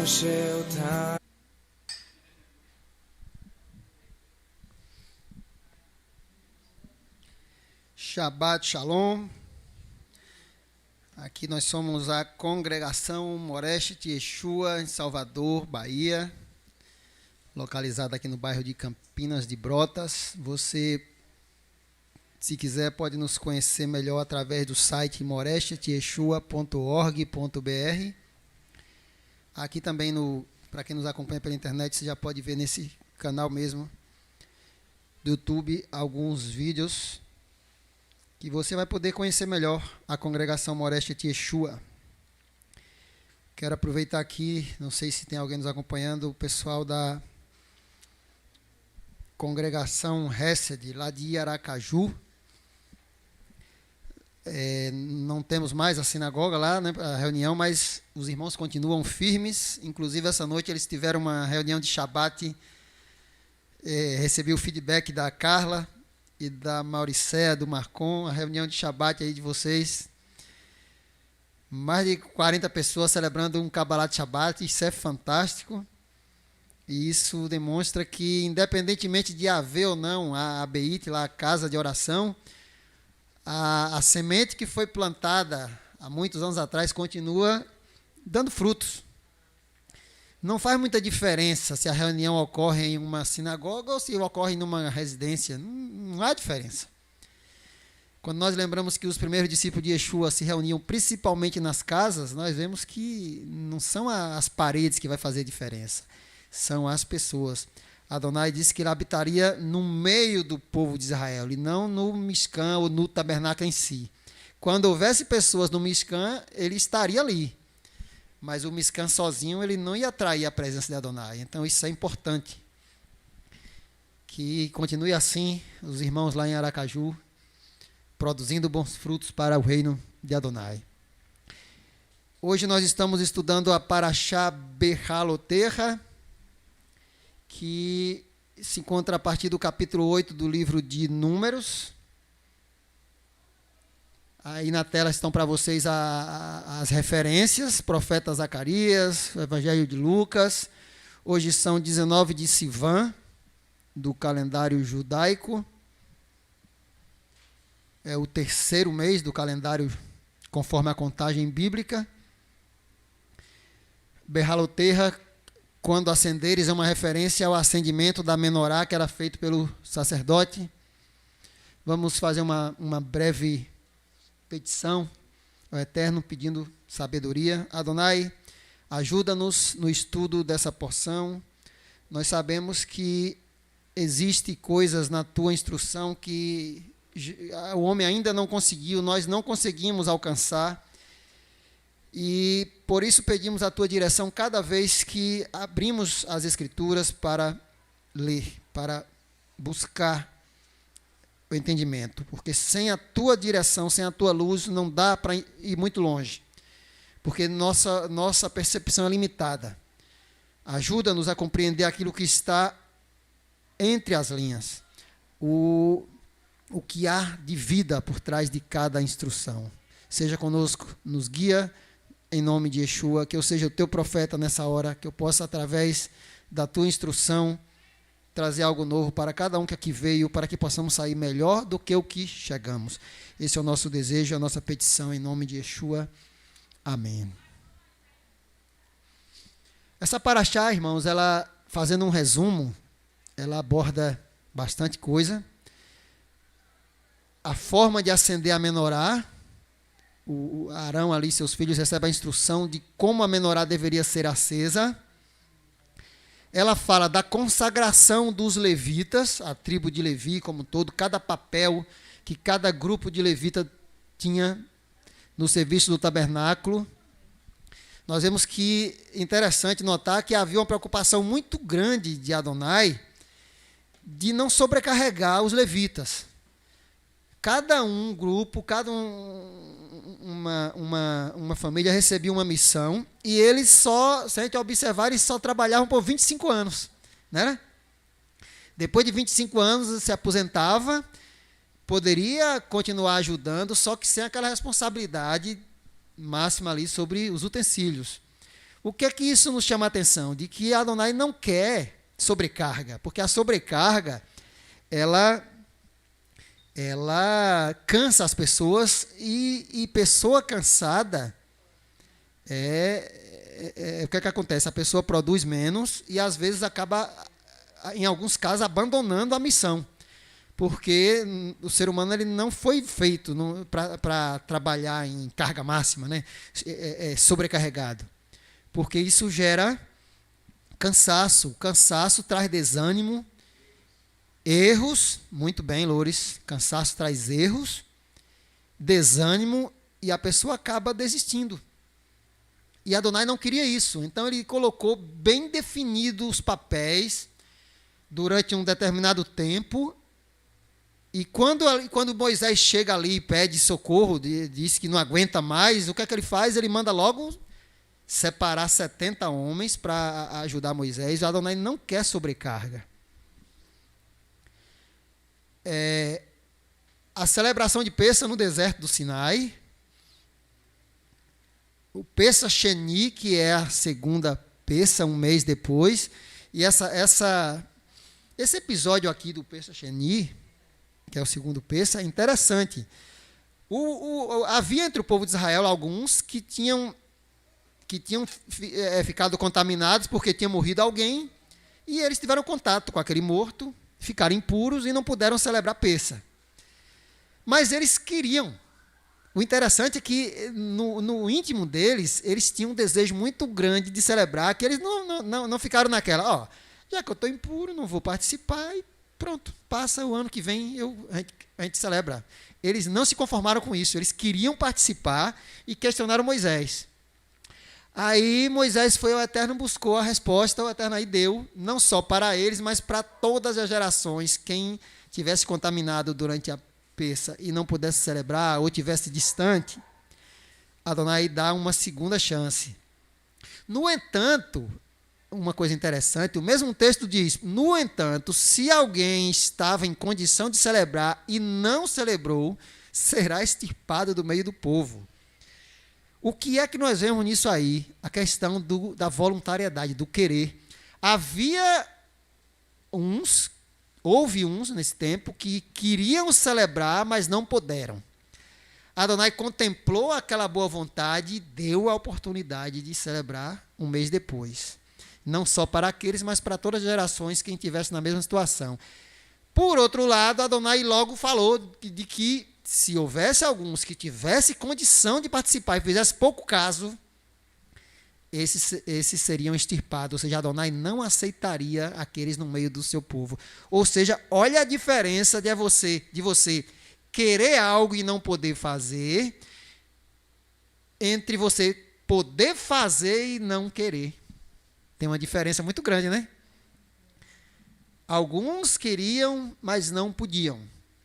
showtime. Shabbat Shalom. Aqui nós somos a congregação Moreshet Yeshua, em Salvador, Bahia, localizada aqui no bairro de Campinas de Brotas. Você, se quiser, pode nos conhecer melhor através do site moreshetyeshua.org.br. Aqui também, para quem nos acompanha pela internet, você já pode ver nesse canal mesmo do YouTube alguns vídeos que você vai poder conhecer melhor a congregação Moreshet Yeshua. Quero aproveitar aqui, não sei se tem alguém nos acompanhando, o pessoal da congregação Hesed, lá de Aracaju. Não temos mais a sinagoga lá, né, a reunião, mas os irmãos continuam firmes. Inclusive, essa noite eles tiveram uma reunião de Shabbat. Recebi o feedback da Carla e da Mauricéia, do Marcon, a reunião de Shabbat aí de vocês. Mais de 40 pessoas celebrando um Kabbalat Shabbat, isso é fantástico. E isso demonstra que, independentemente de haver ou não a Beit, lá a casa de oração, a semente que foi plantada há muitos anos atrás continua dando frutos. Não faz muita diferença se a reunião ocorre em uma sinagoga ou se ocorre numa residência. Não há diferença. Quando nós lembramos que os primeiros discípulos de Yeshua se reuniam principalmente nas casas, nós vemos que não são as paredes que vai fazer diferença, são as pessoas. Adonai disse que ele habitaria no meio do povo de Israel e não no Mishkan ou no tabernáculo em si. Quando houvesse pessoas no Mishkan, ele estaria ali. Mas o Mishkan sozinho, ele não ia atrair a presença de Adonai. Então, isso é importante. Que continue assim, os irmãos lá em Aracaju, produzindo bons frutos para o reino de Adonai. Hoje nós estamos estudando a Parashá Behalotecha, que se encontra a partir do capítulo 8 do livro de Números. Aí na tela estão para vocês as referências, profeta Zacarias, o Evangelho de Lucas. Hoje são 19 de Sivan, do calendário judaico. É o terceiro mês do calendário conforme a contagem bíblica. Behalotecha, quando acenderes, é uma referência ao acendimento da menorá que era feito pelo sacerdote. Vamos fazer uma breve petição ao Eterno, pedindo sabedoria. Adonai, ajuda-nos no estudo dessa porção. Nós sabemos que existem coisas na tua instrução que o homem ainda não conseguiu, nós não conseguimos alcançar. E por isso pedimos a tua direção cada vez que abrimos as Escrituras para ler, para buscar o entendimento, porque sem a tua direção, sem a tua luz, não dá para ir muito longe, porque nossa percepção é limitada. Ajuda-nos a compreender aquilo que está entre as linhas, o que há de vida por trás de cada instrução. Seja conosco, nos guia, em nome de Yeshua, que eu seja o teu profeta nessa hora, que eu possa, através da tua instrução, trazer algo novo para cada um que aqui veio, para que possamos sair melhor do que o que chegamos. Esse é o nosso desejo, a nossa petição, em nome de Yeshua. Amém. Essa paraxá, irmãos, ela, fazendo um resumo, ela aborda bastante coisa. A forma de acender a menorá, o Arão ali, seus filhos, recebem a instrução de como a menorá deveria ser acesa. Ela fala da consagração dos levitas, a tribo de Levi como um todo, cada papel que cada grupo de levita tinha no serviço do tabernáculo. Nós vemos que é interessante notar que havia uma preocupação muito grande de Adonai de não sobrecarregar os levitas. Cada um grupo, uma família recebia uma missão e eles só, se a gente observar, eles só trabalhavam por 25 anos. Né? Depois de 25 anos se aposentava, poderia continuar ajudando, só que sem aquela responsabilidade máxima ali sobre os utensílios. O que é que isso nos chama a atenção? De que Adonai não quer sobrecarga, porque a sobrecarga, ela cansa as pessoas e pessoa cansada, o que é que acontece? A pessoa produz menos e às vezes acaba, em alguns casos, abandonando a missão. Porque o ser humano ele não foi feito para trabalhar em carga máxima, né? Sobrecarregado. Porque isso gera cansaço. O cansaço traz desânimo, erros. Muito bem, Loures. Cansaço traz erros, desânimo e a pessoa acaba desistindo. E Adonai não queria isso. Então ele colocou bem definidos os papéis durante um determinado tempo. E quando Moisés chega ali e pede socorro, diz que não aguenta mais, o que é que ele faz? Ele manda logo separar 70 homens para ajudar Moisés. O Adonai não quer sobrecarga. A celebração de Pêssah no deserto do Sinai. O Pêssah Sheni, que é a segunda Pêssah, um mês depois. E esse episódio aqui do Pêssah Sheni, que é o segundo Pêssah, é interessante. Havia entre o povo de Israel alguns que tinham ficado contaminados porque tinha morrido alguém, e eles tiveram contato com aquele morto, ficaram impuros e não puderam celebrar Pêssah. Mas eles queriam. O interessante é que no íntimo deles, eles tinham um desejo muito grande de celebrar, que eles não ficaram naquela, já que eu estou impuro, não vou participar, e pronto, passa o ano que vem, a gente celebra. Eles não se conformaram com isso, eles queriam participar e questionaram Moisés. Aí Moisés foi ao Eterno, buscou a resposta, o Eterno aí deu, não só para eles, mas para todas as gerações. Quem tivesse contaminado durante a Pêssah e não pudesse celebrar, ou tivesse distante, Adonai dá uma segunda chance. No entanto, uma coisa interessante, o mesmo texto diz, no entanto, se alguém estava em condição de celebrar e não celebrou, será extirpado do meio do povo. O que é que nós vemos nisso aí? A questão da voluntariedade, do querer. Houve uns nesse tempo que queriam celebrar, mas não puderam. Adonai contemplou aquela boa vontade e deu a oportunidade de celebrar um mês depois. Não só para aqueles, mas para todas as gerações, quem estivesse na mesma situação. Por outro lado, Adonai logo falou de que se houvesse alguns que tivessem condição de participar e fizesse pouco caso, esses seriam extirpados. Ou seja, Adonai não aceitaria aqueles no meio do seu povo. Ou seja, olha a diferença de você querer algo e não poder fazer, entre você poder fazer e não querer. Tem uma diferença muito grande, né? Alguns queriam, mas não podiam.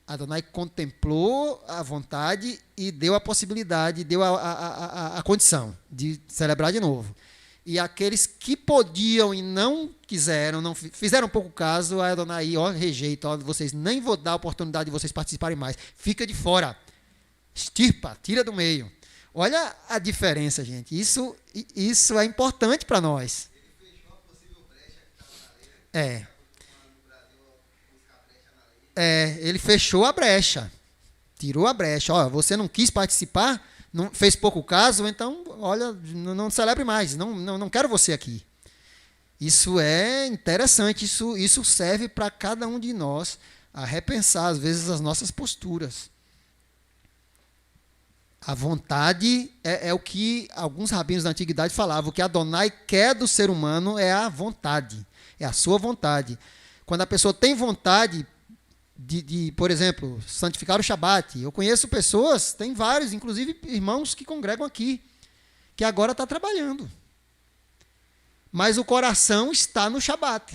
Adonai contemplou a vontade e deu a possibilidade, deu a condição de celebrar de novo. E aqueles que podiam e não quiseram, não fizeram pouco caso, a Adonai rejeita, vocês nem vou dar a oportunidade de vocês participarem mais. Fica de fora. Extirpa, tira do meio. Olha a diferença, gente. Isso é importante para nós. Ele fechou a possível brecha que estava na lei. Ele fechou a brecha, tirou a brecha. Você não quis participar, não fez pouco caso, então, olha, não celebre mais, não quero você aqui. Isso é interessante, isso serve para cada um de nós a repensar, às vezes, as nossas posturas. A vontade é o que alguns rabinos da antiguidade falavam, o que Adonai quer do ser humano é a vontade, é a sua vontade. Quando a pessoa tem vontade de, por exemplo, santificar o Shabat. Eu conheço pessoas, tem vários, inclusive irmãos que congregam aqui, que agora está trabalhando. Mas o coração está no Shabat.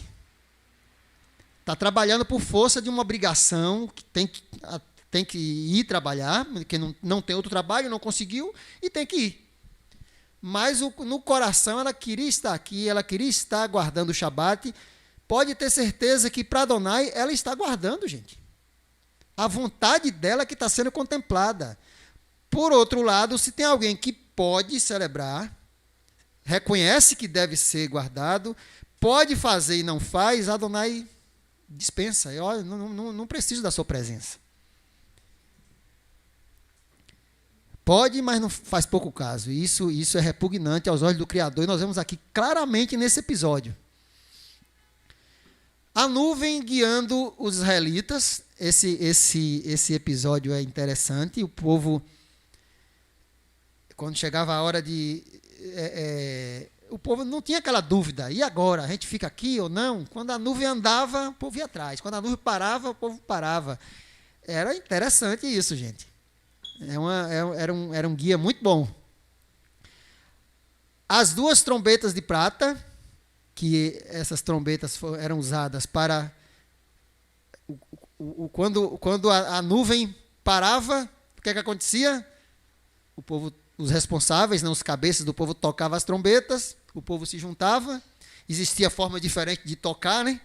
Está trabalhando por força de uma obrigação, que tem que ir trabalhar, porque não tem outro trabalho, não conseguiu, e tem que ir. Mas no coração ela queria estar aqui, ela queria estar guardando o Shabat. Pode ter certeza que para Adonai ela está guardando, gente. A vontade dela que está sendo contemplada. Por outro lado, se tem alguém que pode celebrar, reconhece que deve ser guardado, pode fazer e não faz, Adonai dispensa. Olha, não preciso da sua presença. Pode, mas não faz pouco caso. Isso é repugnante aos olhos do Criador, e nós vemos aqui claramente nesse episódio. A nuvem guiando os israelitas. Esse episódio é interessante. O povo, quando chegava a hora de... o povo não tinha aquela dúvida. E agora? A gente fica aqui ou não? Quando a nuvem andava, o povo ia atrás. Quando a nuvem parava, o povo parava. Era interessante isso, gente. Era um guia muito bom. As duas trombetas de prata, que essas trombetas eram usadas para... Quando a nuvem parava, o que acontecia? O povo, os responsáveis, os cabeças do povo tocavam as trombetas, o povo se juntava, existia forma diferente de tocar, né?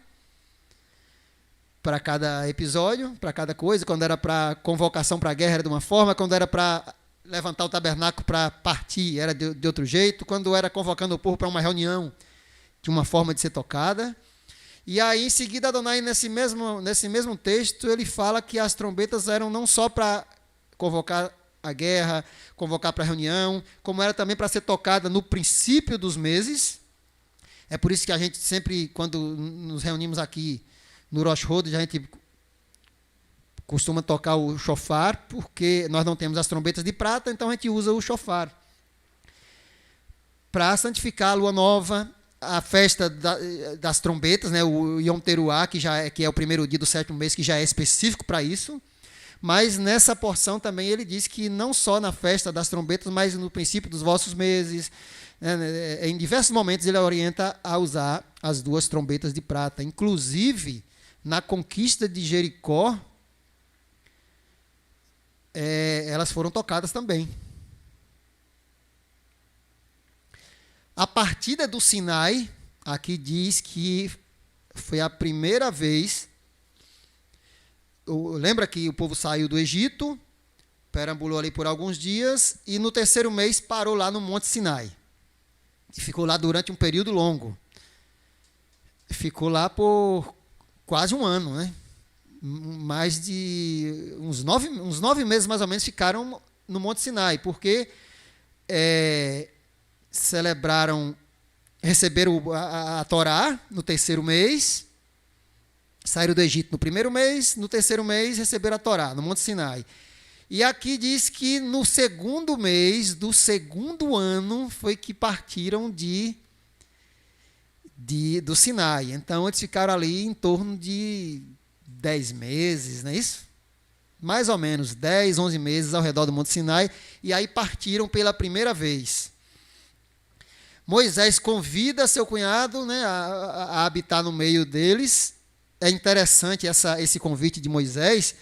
Para cada episódio, para cada coisa. Quando era para convocação para a guerra era de uma forma, quando era para levantar o tabernáculo para partir era de outro jeito, quando era convocando o povo para uma reunião, tinha uma forma de ser tocada. E aí, em seguida, Adonai, nesse mesmo texto, ele fala que as trombetas eram não só para convocar a guerra, convocar para a reunião, como era também para ser tocada no princípio dos meses. É por isso que a gente sempre, quando nos reunimos aqui no Rosh Chodesh, a gente costuma tocar o shofar, porque nós não temos as trombetas de prata, então a gente usa o shofar para santificar a lua nova, a festa das trombetas, né, o Yom Teruah, que é o primeiro dia do sétimo mês, que já é específico para isso. Mas nessa porção também ele diz que não só na festa das trombetas, mas no princípio dos vossos meses, né, em diversos momentos ele orienta a usar as duas trombetas de prata. Inclusive, na conquista de Jericó, elas foram tocadas também. A partida do Sinai, aqui diz que foi a primeira vez. Lembra que o povo saiu do Egito, perambulou ali por alguns dias, e no terceiro mês parou lá no Monte Sinai. E ficou lá durante um período longo. Ficou lá por quase um ano, né? Mais de uns 9 meses mais ou menos ficaram no Monte Sinai, porque receberam a Torá no terceiro mês, saíram do Egito no primeiro mês, no terceiro mês receberam a Torá no Monte Sinai. E aqui diz que no segundo mês do segundo ano foi que partiram do Sinai. Então eles ficaram ali em torno de 10 meses, não é isso? Mais ou menos 10, 11 meses ao redor do Monte Sinai, e aí partiram pela primeira vez. Moisés convida seu cunhado, né, a habitar no meio deles. É interessante esse convite de Moisés,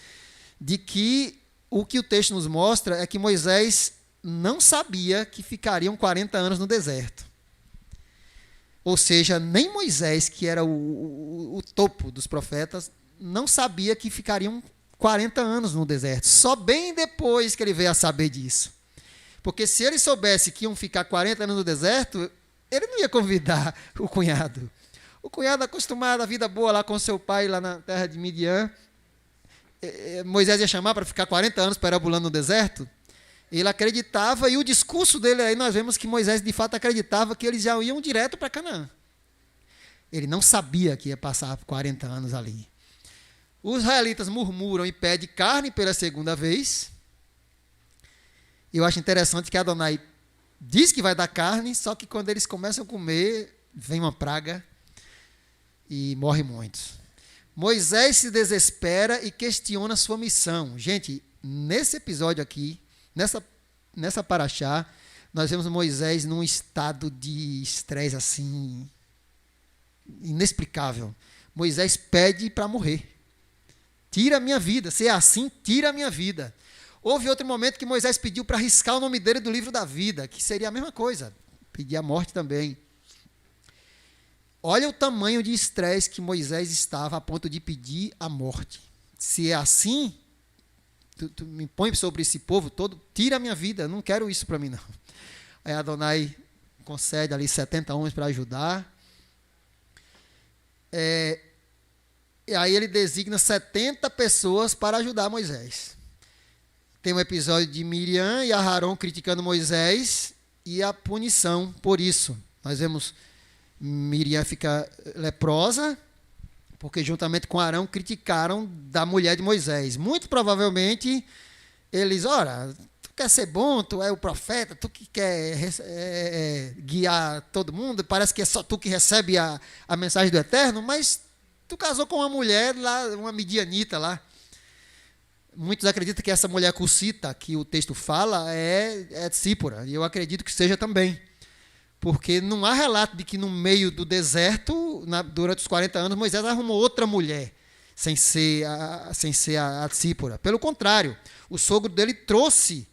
de que o texto nos mostra é que Moisés não sabia que ficariam 40 anos no deserto. Ou seja, nem Moisés, que era o topo dos profetas, não sabia que ficariam 40 anos no deserto. Só bem depois que ele veio a saber disso. Porque se ele soubesse que iam ficar 40 anos no deserto, ele não ia convidar o cunhado. O cunhado, acostumado à vida boa lá com seu pai, lá na terra de Midian, Moisés ia chamar para ficar 40 anos perambulando no deserto. Ele acreditava, e o discurso dele aí, nós vemos que Moisés de fato acreditava que eles já iam direto para Canaã. Ele não sabia que ia passar 40 anos ali. Os israelitas murmuram e pedem carne pela segunda vez. Eu acho interessante que Adonai diz que vai dar carne, só que quando eles começam a comer, vem uma praga e morrem muitos. Moisés se desespera e questiona sua missão. Gente, nesse episódio aqui, nessa paraxá, nós vemos Moisés num estado de estresse assim, inexplicável. Moisés pede para morrer. Tira a minha vida. Se é assim, tira a minha vida. Houve outro momento que Moisés pediu para riscar o nome dele do livro da vida, que seria a mesma coisa, pedir a morte também. Olha o tamanho de estresse que Moisés estava a ponto de pedir a morte. Se é assim, tu me põe sobre esse povo todo, tira a minha vida, eu não quero isso para mim não. Aí Adonai concede ali 70 homens para ajudar. E aí ele designa 70 pessoas para ajudar Moisés. Tem um episódio de Miriam e Aarão criticando Moisés e a punição por isso. Nós vemos Miriam fica leprosa, porque juntamente com Arão criticaram da mulher de Moisés. Muito provavelmente eles, ora, tu quer ser bom, tu é o profeta, tu que quer guiar todo mundo, parece que é só tu que recebe a mensagem do Eterno, mas tu casou com uma mulher lá, uma midianita lá. Muitos acreditam que essa mulher cussita, que o texto fala, é Tsípora, e eu acredito que seja também. Porque não há relato de que no meio do deserto, durante os 40 anos, Moisés arrumou outra mulher, sem ser a Tsípora. Pelo contrário, o sogro dele trouxe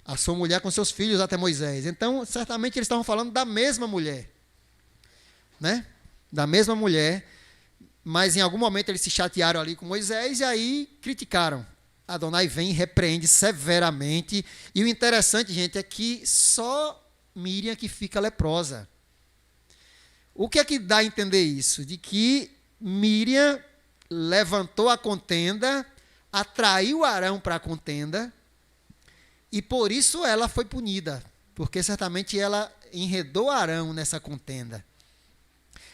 a sua mulher com seus filhos até Moisés. Então, certamente eles estavam falando da mesma mulher. Né? Da mesma mulher, mas em algum momento eles se chatearam ali com Moisés e aí criticaram. Adonai vem e repreende severamente. E o interessante, gente, é que só Miriam que fica leprosa. O que é que dá a entender isso? De que Miriam levantou a contenda, atraiu Arão para a contenda, e por isso ela foi punida, porque certamente ela enredou Arão nessa contenda.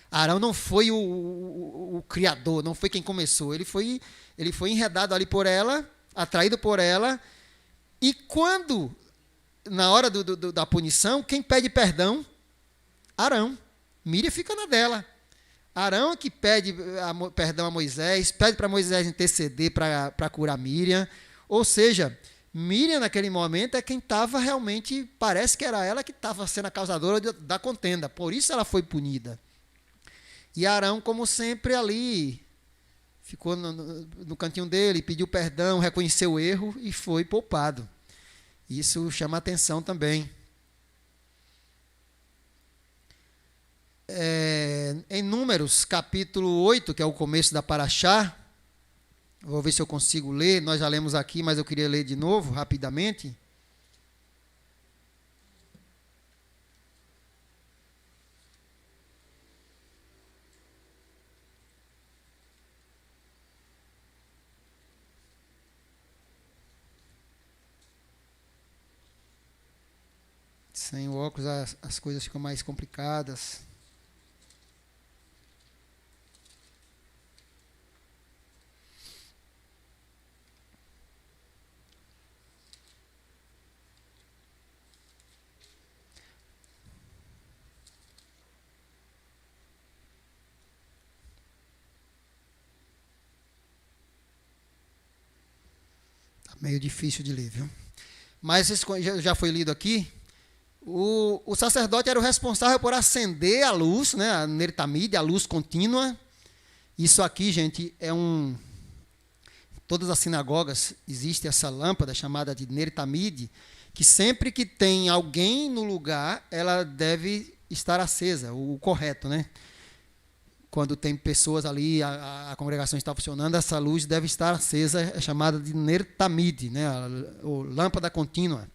Arão não foi o criador, não foi quem começou, ele foi enredado ali por ela, atraído por ela, e quando, na hora da punição, quem pede perdão? Arão. Miriam fica na dela. Arão é que pede perdão a Moisés, pede para Moisés interceder para curar Miriam. Ou seja, Miriam naquele momento é quem estava realmente, parece que era ela que estava sendo a causadora da contenda, por isso ela foi punida. E Arão, como sempre, ali ficou no cantinho dele, pediu perdão, reconheceu o erro e foi poupado. Isso chama atenção também. Em Números, capítulo 8, que é o começo da Paraxá, vou ver se eu consigo ler, nós já lemos aqui, mas eu queria ler de novo, rapidamente. Sem o óculos as coisas ficam mais complicadas. Tá meio difícil de ler, viu? Mas isso já foi lido aqui. O sacerdote era o responsável por acender a luz, né, a nertamide, a luz contínua. Isso aqui, gente, em todas as sinagogas existe essa lâmpada chamada de nertamide, que sempre que tem alguém no lugar, ela deve estar acesa, o correto, né? Quando tem pessoas ali, a congregação está funcionando, essa luz deve estar acesa, é chamada de nertamide, né, ou lâmpada contínua.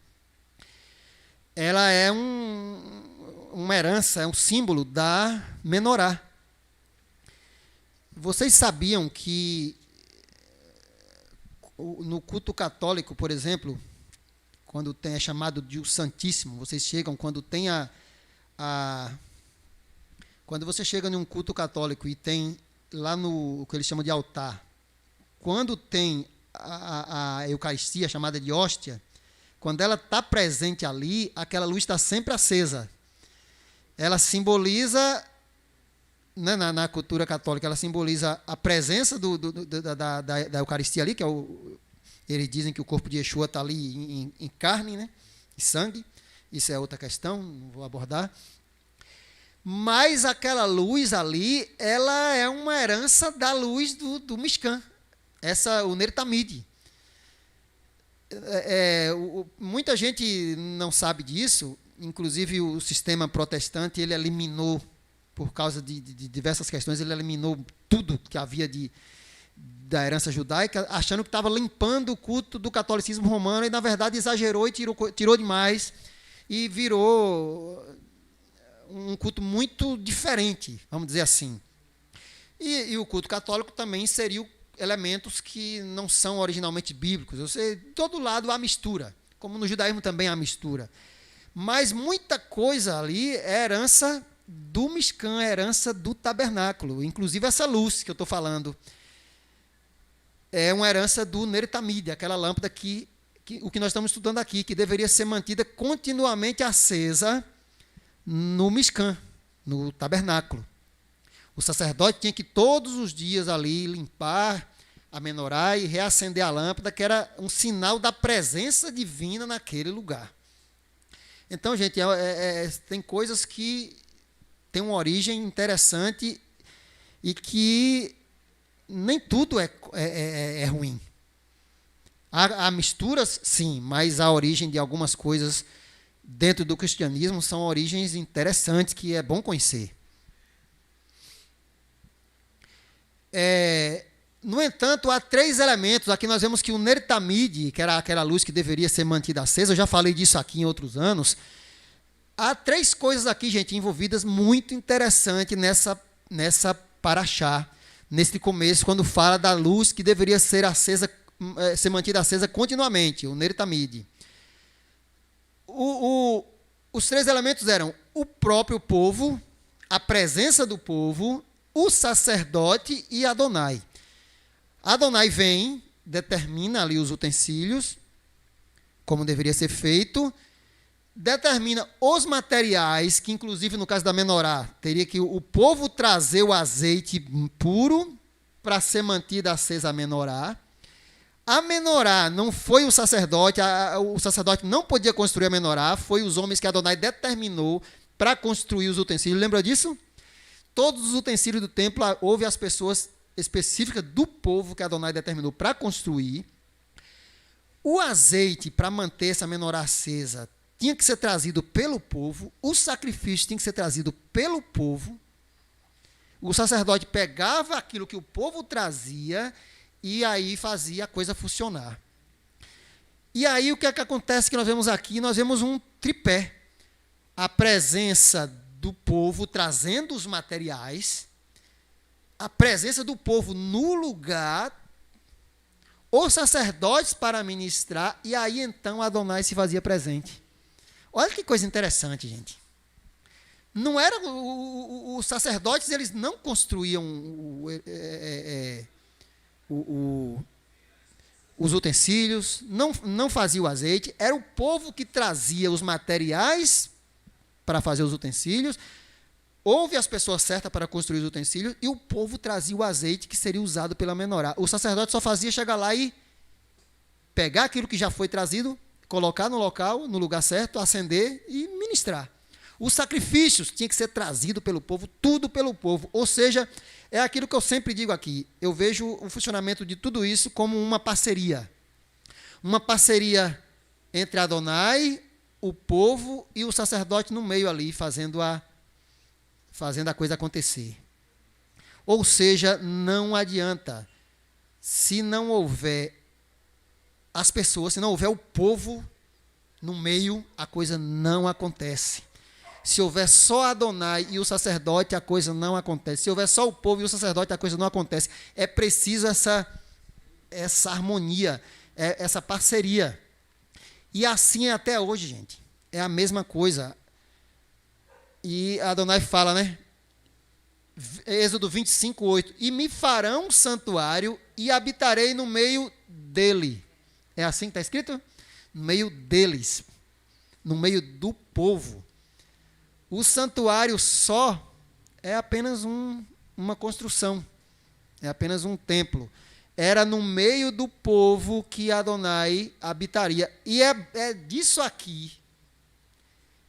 Ela é uma herança, é um símbolo da menorá. Vocês sabiam que no culto católico, por exemplo, quando é chamado de o Santíssimo, vocês chegam, quando tem quando você chega em um culto católico e tem lá o que eles chamam de altar, quando tem a Eucaristia, chamada de hóstia, quando ela está presente ali, aquela luz está sempre acesa. Ela simboliza, né, na cultura católica, ela simboliza a presença da Eucaristia ali, que eles dizem que o corpo de Yeshua está ali em carne, né, e sangue. Isso é outra questão, não vou abordar. Mas aquela luz ali, ela é uma herança da luz do Mishkan, o Nertamide. Muita gente não sabe disso, inclusive o sistema protestante, ele eliminou, por causa de diversas questões, ele eliminou tudo que havia da herança judaica, achando que estava limpando o culto do catolicismo romano, e na verdade exagerou e tirou demais, e virou um culto muito diferente, vamos dizer assim. E o culto católico também inseriu elementos que não são originalmente bíblicos. Eu sei, de todo lado há mistura, como no judaísmo também há mistura. Mas muita coisa ali é herança do Mishkan, é herança do tabernáculo. Inclusive essa luz que eu estou falando é uma herança do Ner Tamid, aquela lâmpada o que nós estamos estudando aqui, que deveria ser mantida continuamente acesa no Mishkan, no tabernáculo. O sacerdote tinha que todos os dias ali limpar a menorá e reacender a lâmpada, que era um sinal da presença divina naquele lugar. Então, gente, tem coisas que têm uma origem interessante e que nem tudo é ruim. Há misturas, sim, mas a origem de algumas coisas dentro do cristianismo são origens interessantes que é bom conhecer. No entanto, há 3 elementos. Aqui nós vemos que o Ner Tamid, que era aquela luz que deveria ser mantida acesa, eu já falei disso aqui em outros anos. Há 3 coisas aqui, gente, envolvidas muito interessantes nessa paraxá, nesse começo, quando fala da luz que deveria ser acesa, ser mantida acesa continuamente, o Ner Tamid. Os 3 elementos eram o próprio povo, a presença do povo, o sacerdote e Adonai. Adonai vem, determina ali os utensílios, como deveria ser feito, determina os materiais, que inclusive no caso da menorá, teria que o povo trazer o azeite puro para ser mantida acesa a menorá. A menorá não foi o sacerdote não podia construir a menorá, foi os homens que Adonai determinou para construir os utensílios. Lembra disso? Todos os utensílios do templo, houve as pessoas específicas do povo que Adonai determinou para construir. O azeite para manter essa menorá acesa tinha que ser trazido pelo povo, o sacrifício tinha que ser trazido pelo povo. O sacerdote pegava aquilo que o povo trazia e aí fazia a coisa funcionar. E aí o que é que acontece que nós vemos aqui? Nós vemos um tripé. A presença do povo trazendo os materiais, a presença do povo no lugar, os sacerdotes para ministrar, e aí então Adonai se fazia presente. Olha que coisa interessante, gente. Não era os sacerdotes, eles não construíam os utensílios, não fazia o azeite, era o povo que trazia os materiais para fazer os utensílios, houve as pessoas certas para construir os utensílios, e o povo trazia o azeite que seria usado pela menorá. O sacerdote só fazia chegar lá e pegar aquilo que já foi trazido, colocar no local, no lugar certo, acender e ministrar. Os sacrifícios tinham que ser trazidos pelo povo, tudo pelo povo. Ou seja, é aquilo que eu sempre digo aqui. Eu vejo o funcionamento de tudo isso como uma parceria. Uma parceria entre Adonai, o povo e o sacerdote no meio ali, fazendo a coisa acontecer. Ou seja, não adianta. Se não houver as pessoas, se não houver o povo no meio, a coisa não acontece. Se houver só Adonai e o sacerdote, a coisa não acontece. Se houver só o povo e o sacerdote, a coisa não acontece. É preciso essa harmonia, essa parceria. E assim é até hoje, gente. É a mesma coisa. E Adonai fala, né? Êxodo 25, 8. E me farão um santuário e habitarei no meio dele. É assim que está escrito? No meio deles. No meio do povo. O santuário só é apenas uma construção. É apenas um templo. Era no meio do povo que Adonai habitaria. E é disso aqui,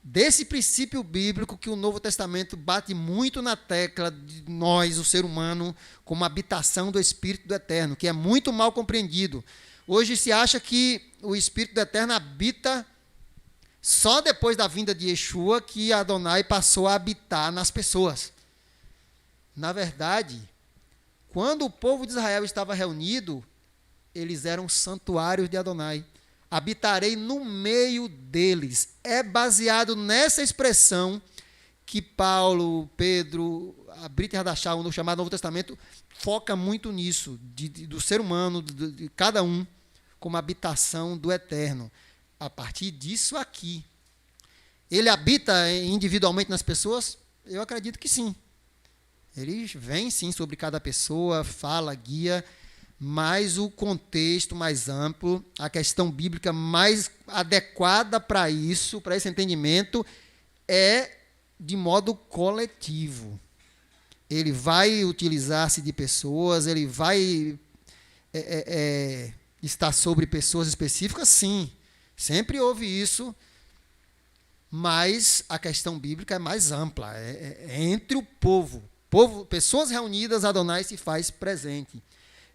desse princípio bíblico, que o Novo Testamento bate muito na tecla de nós, o ser humano, como habitação do Espírito do Eterno, que é muito mal compreendido. Hoje se acha que o Espírito do Eterno habita só depois da vinda de Yeshua, que Adonai passou a habitar nas pessoas. Na verdade, quando o povo de Israel estava reunido, eles eram santuários de Adonai. Habitarei no meio deles. É baseado nessa expressão que Paulo, Pedro, a Brita e Radachá, no chamado Novo Testamento, foca muito nisso, do ser humano, de cada um, como habitação do eterno. A partir disso aqui. Ele habita individualmente nas pessoas? Eu acredito que sim. Ele vem, sim, sobre cada pessoa, fala, guia, mas o contexto mais amplo, a questão bíblica mais adequada para isso, para esse entendimento, é de modo coletivo. Ele vai utilizar-se de pessoas, ele vai estar sobre pessoas específicas, sim. Sempre houve isso, mas a questão bíblica é mais ampla, é entre o povo. Pessoas reunidas, Adonai se faz presente.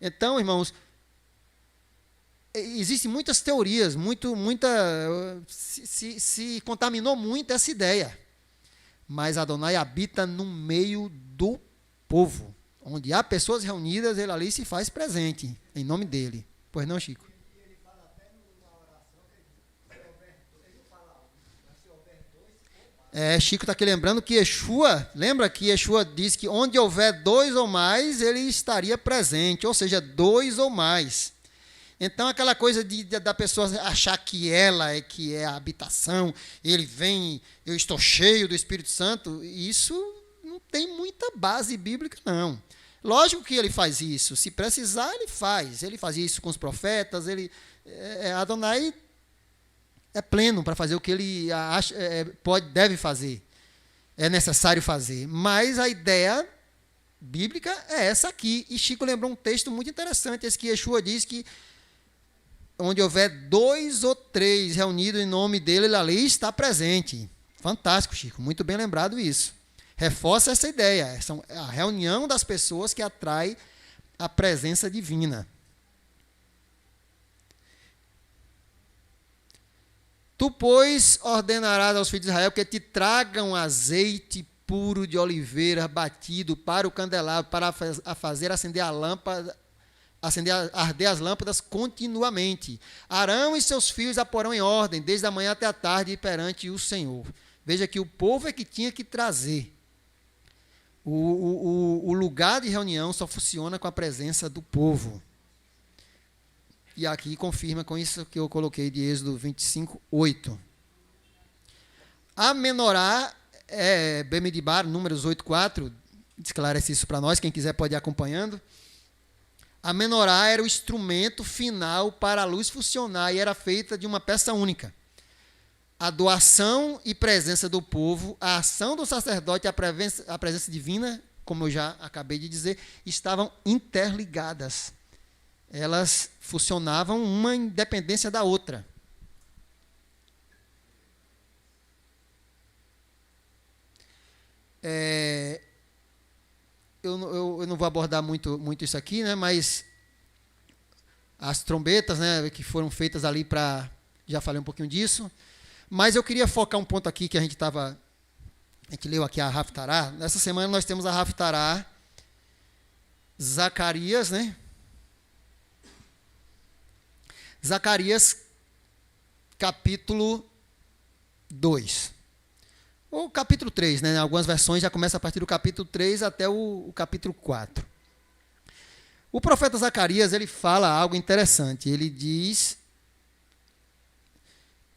Então, irmãos, existem muitas teorias, se contaminou muito essa ideia. Mas Adonai habita no meio do povo. Onde há pessoas reunidas, ele ali se faz presente, em nome dele. Pois não, Chico? Ele fala até numa oração que ele fala, se houver dois, Chico está aqui lembrando que Yeshua, lembra que Yeshua diz que onde houver dois ou mais, ele estaria presente, ou seja, dois ou mais. Então, aquela coisa da pessoa achar que ela que é a habitação, ele vem, eu estou cheio do Espírito Santo, isso não tem muita base bíblica, não. Lógico que ele faz isso, se precisar, ele faz. Ele fazia isso com os profetas, Adonai é pleno para fazer o que ele acha, deve fazer, é necessário fazer. Mas a ideia bíblica é essa aqui. E Chico lembrou um texto muito interessante, esse que Yeshua diz que onde houver dois ou três reunidos em nome dele, ele ali está presente. Fantástico, Chico, muito bem lembrado isso. Reforça essa ideia, é a reunião das pessoas que atrai a presença divina. Tu, pois, ordenarás aos filhos de Israel que te tragam azeite puro de oliveira batido para o candelabro, para fazer acender a lâmpada, arder as lâmpadas continuamente. Arão e seus filhos a porão em ordem, desde a manhã até a tarde, perante o Senhor. Veja que o povo é que tinha que trazer. O lugar de reunião só funciona com a presença do povo. E aqui confirma com isso que eu coloquei de Êxodo 25, 8. A menorá, Bemidbar, Números 8, 4, esclarece isso para nós, quem quiser pode ir acompanhando. A menorá era o instrumento final para a luz funcionar e era feita de uma peça única. A doação e presença do povo, a ação do sacerdote e a presença divina, como eu já acabei de dizer, estavam interligadas. Elas funcionavam uma em dependência da outra. Eu não vou abordar muito isso aqui, né, mas as trombetas, né, que foram feitas ali para... Já falei um pouquinho disso. Mas eu queria focar um ponto aqui que a gente leu aqui a Haftará. Nessa semana nós temos a Haftará, Zacarias, né? Zacarias, capítulo 2. Ou capítulo 3, né? Algumas versões já começam a partir do capítulo 3 até o capítulo 4. O profeta Zacarias, ele fala algo interessante. Ele diz...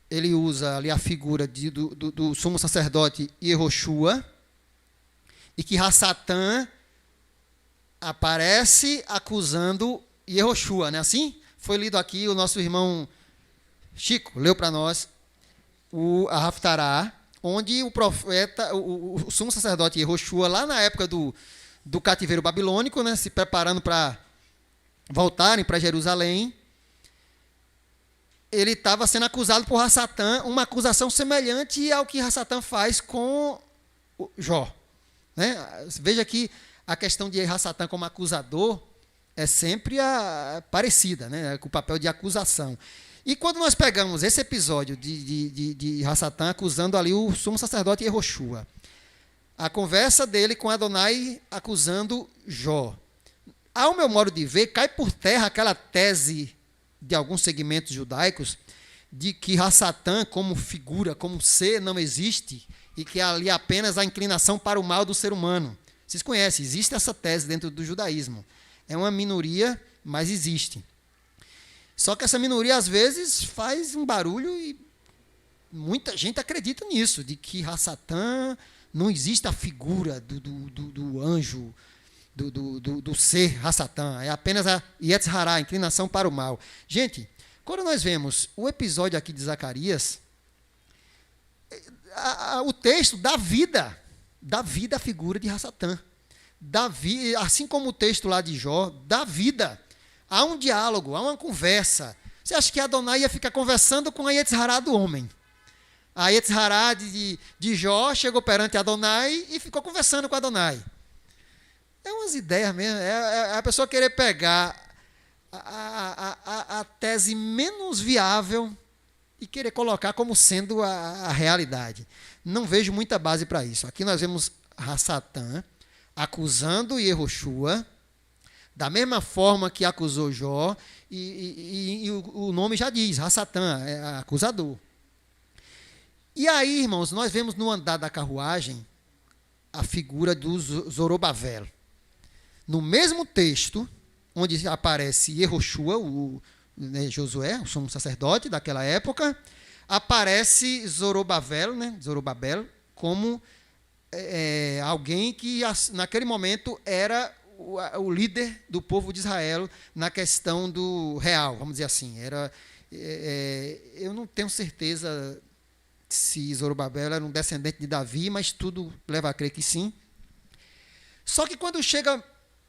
Ele usa ali a figura do sumo sacerdote Yehoshua, e que Hassatã aparece acusando Yehoshua, não é assim? Foi lido aqui, o nosso irmão Chico leu para nós a Haftará, onde o profeta, o sumo sacerdote Yehoshua, lá na época do cativeiro babilônico, né, se preparando para voltarem para Jerusalém, ele estava sendo acusado por Hassatã, uma acusação semelhante ao que Hassatã faz com Jó. Né? Veja que a questão de Hassatã como acusador é sempre parecida, né? Com o papel de acusação. E quando nós pegamos esse episódio de Hassatã acusando ali o sumo sacerdote Yehoshua, a conversa dele com Adonai acusando Jó, ao meu modo de ver, cai por terra aquela tese de alguns segmentos judaicos de que Ra-Satã, como figura, como ser, não existe, e que é ali apenas a inclinação para o mal do ser humano. Vocês conhecem, existe essa tese dentro do judaísmo. É uma minoria, mas existe. Só que essa minoria, às vezes, faz um barulho e muita gente acredita nisso, de que Ra-Satã não existe a figura do anjo, do ser Ra-Satã. É apenas a Yetzer Hará, a inclinação para o mal. Gente, quando nós vemos o episódio aqui de Zacarias, o texto dá vida à figura de Ra-Satã. Assim como o texto lá de Jó, dá vida. Há um diálogo, há uma conversa. Você acha que Adonai ia ficar conversando com a Yetzer Hará do homem? A Yetzer Hará de Jó chegou perante Adonai e ficou conversando com Adonai. É umas ideias mesmo. É a pessoa querer pegar a tese menos viável e querer colocar como sendo a realidade. Não vejo muita base para isso. Aqui nós vemos Ra-Satã acusando Yehoshua, da mesma forma que acusou Jó, e o nome já diz, Ra-Satã, é acusador. E aí, irmãos, nós vemos no andar da carruagem a figura do Zorobabel. No mesmo texto, onde aparece Yehoshua, Josué, o sumo sacerdote daquela época, aparece Zorobabel, Zorobabel, como alguém que naquele momento era o líder do povo de Israel na questão do real, vamos dizer assim. Eu não tenho certeza se Zorobabel era um descendente de Davi, mas tudo leva a crer que sim. Só que quando chega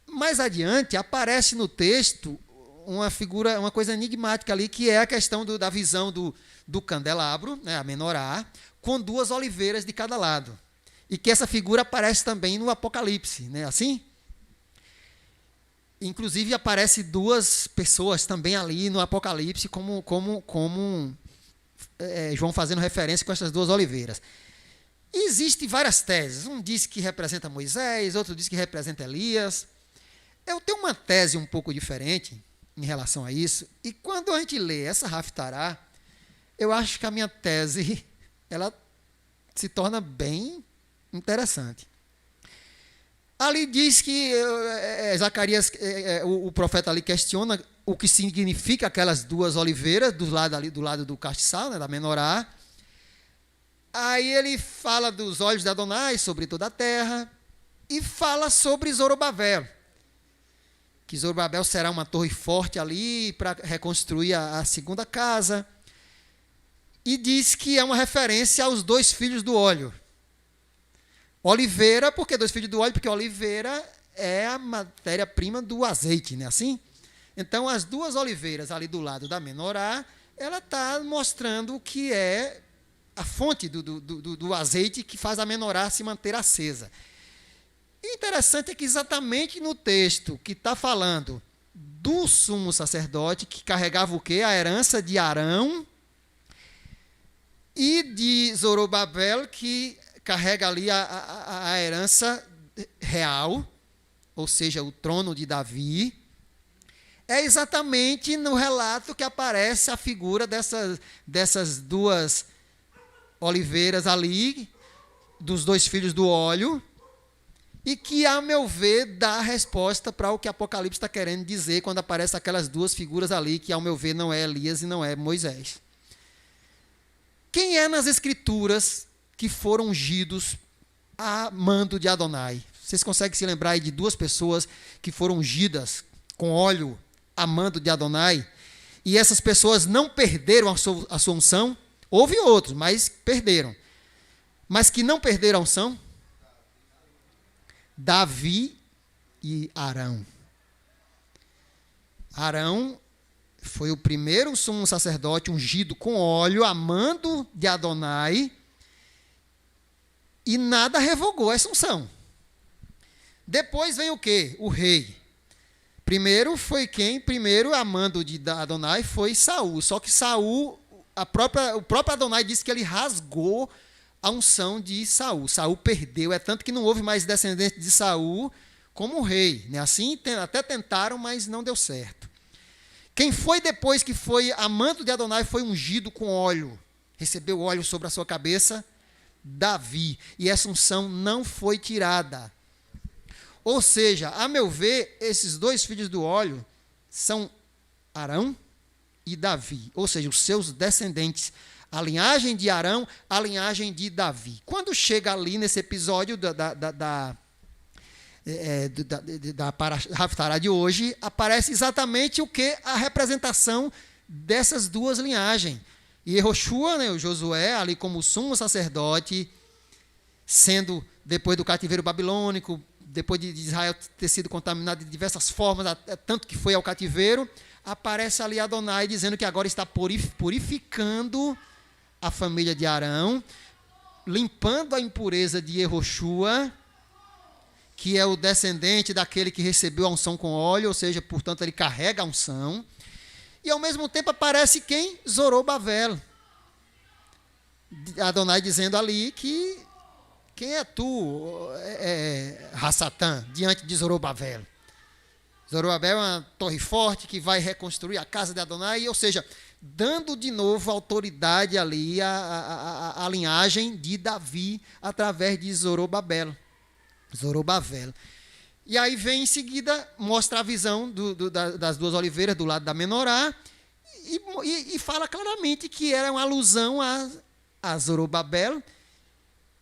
mais adiante, aparece no texto uma coisa enigmática ali, que é a questão da visão do candelabro, né, a menorá, com duas oliveiras de cada lado. E que essa figura aparece também no Apocalipse, né, assim? Inclusive, aparece duas pessoas também ali no Apocalipse, como João fazendo referência com essas duas oliveiras. Existem várias teses. Um diz que representa Moisés, outro diz que representa Elias. Eu tenho uma tese um pouco diferente em relação a isso, e quando a gente lê essa Haftará, eu acho que a minha tese ela se torna bem interessante. Ali diz que Zacarias, o profeta ali questiona o que significa aquelas duas oliveiras do lado do castiçal, né, da menorá. Aí ele fala dos olhos de Adonai sobre toda a terra e fala sobre Zorobabel, que Zorobabel será uma torre forte ali para reconstruir a segunda casa. E diz que é uma referência aos dois filhos do óleo. Oliveira, por que dois filhos do óleo? Porque oliveira é a matéria-prima do azeite, não é assim? Então, as duas oliveiras ali do lado da menorá, ela está mostrando o que é a fonte do azeite que faz a menorá se manter acesa. E interessante é que exatamente no texto que está falando do sumo sacerdote, que carregava o quê? A herança de Arão, e de Zorobabel, que carrega ali a herança real, ou seja, o trono de Davi, é exatamente no relato que aparece a figura dessas duas oliveiras ali, dos dois filhos do óleo, e que, a meu ver, dá a resposta para o que Apocalipse está querendo dizer quando aparecem aquelas duas figuras ali, que, ao meu ver, não é Elias e não é Moisés. Quem é nas Escrituras que foram ungidos a mando de Adonai? Vocês conseguem se lembrar aí de duas pessoas que foram ungidas com óleo a mando de Adonai? E essas pessoas não perderam a sua unção? Houve outros, mas perderam. Mas que não perderam a unção? Davi e Arão. Arão foi o primeiro sumo sacerdote ungido com óleo a mando de Adonai, e nada revogou essa unção. Depois vem o quê? O rei. Primeiro a mando de Adonai foi Saul. Só que Saul, o próprio Adonai disse que ele rasgou a unção de Saul. Saul perdeu, é tanto que não houve mais descendente de Saul como rei. Né? Assim, até tentaram, mas não deu certo. Quem foi depois que foi amante de Adonai foi ungido com óleo, recebeu óleo sobre a sua cabeça? Davi. E essa unção não foi tirada. Ou seja, a meu ver, esses dois filhos do óleo são Arão e Davi, ou seja, os seus descendentes, a linhagem de Arão, a linhagem de Davi. Quando chega ali nesse episódio da Haftará de hoje, aparece exatamente o que? A representação dessas duas linhagens. E Yehoshua, né, o Josué, ali como sumo sacerdote, sendo, depois do cativeiro babilônico, depois de Israel ter sido contaminado de diversas formas, tanto que foi ao cativeiro, aparece ali Adonai dizendo que agora está purificando a família de Arão, limpando a impureza de Yehoshua, que é o descendente daquele que recebeu a unção com óleo, ou seja, portanto, ele carrega a unção. E, ao mesmo tempo, aparece quem? Zorobabel. Adonai dizendo ali que quem é tu, Hassatã, diante de Zorobabel? Zorobabel é uma torre forte que vai reconstruir a casa de Adonai, ou seja, dando de novo autoridade ali à linhagem de Davi através de Zorobabel. E aí vem em seguida, mostra a visão das duas oliveiras do lado da menorá e fala claramente que era uma alusão a Zorobabel